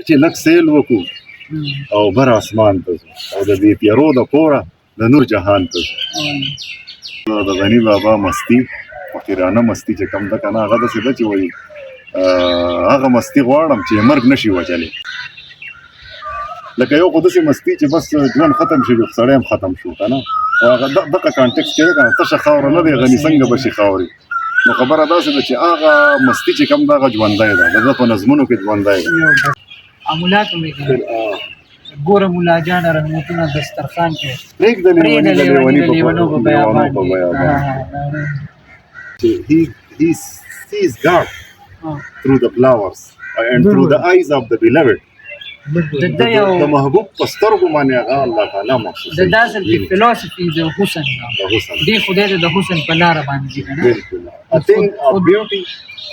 چې لږ سیل وکړو او بر اسمان ته ځو او د دې تیارو د کوره د نور جهان ته ځو. د غني بابا مستي فقیرانه مستي چې کوم ده که نه هغه داسې ده چې وایي هغه مستي غواړم چې مرګ نشي وجلی. لکه یو خو داسې مستي چې بس ژوند ختم شي سړی هم ختم شو که نه. او هغه دغه کانټکس کې ده که نه تشه خاوره نه دی غني څنګه به شي خاورې. نو خبره داسې ده چې هغه مستي چې کوم ده هغه ژوندی ده د ده په نظمونو کې ژوندی ده. امولات مې ګوره مولا جان رحمتونه دسترخوان کې پرېږده لیوني د لیوني په بیابان He sees God through the flowers and through the eyes of the beloved. د محبوب په سترګو باندې هغه الله تعالی مخصوص د داسې فلسفي د حسن دی خدای د حسن په لاره باندې کنه. I think beauty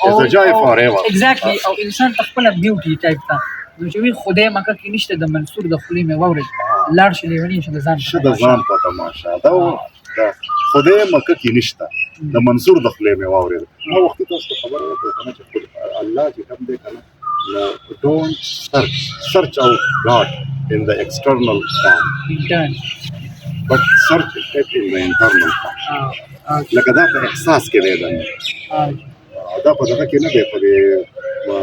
is a joy forever. Exactly. او انسان خپل بیوټي ټایپ تا نو چې وی خدای مکه کې نشته د منصور د خلی مې ووري لاړ شي لیونی شه د ځان په تماشا دا خدای مکه کې نشته د منصور د خلی مې ووري. نو وخت تاسو خبره وکړه چې الله چې کوم دی کنه don't search out God in the external form but search it in the internal form. لکه دا په احساس کې دی دا په دغه کې نه دی په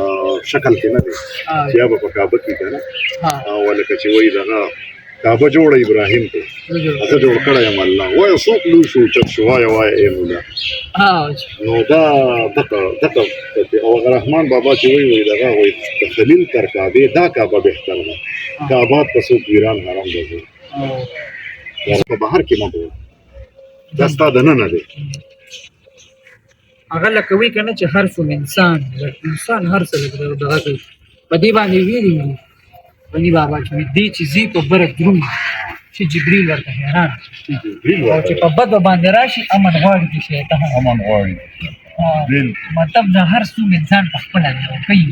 شکل کې نه دی چې یا به په کعبه کې که نه او لکه چې وایي دغه کعبه جوړه ابراهیم ته زه جوړ کړی یم الله وایه څوک لوی شو چت شو وایه وایه ای مولا. نو دا دغه او هغه رحمان بابا چې وایي دغه وایي د خلیل تر کعبې دا کعبه بهتر ده کعبات په څوک ویران حرام ده په بهر کې مه بول دا ستا دننه دی. هغه لکه وی کنه چې هر څوم انسان هر څه دغه کوي په دې باندې ویلي غني بابا چې دې چې زی په برک درومي چې جبريل ورته حیران او چې په بد باندې راشي امن غواړي چې شیطان امن غواړي مطلب د هر څوم انسان په خپل کوي.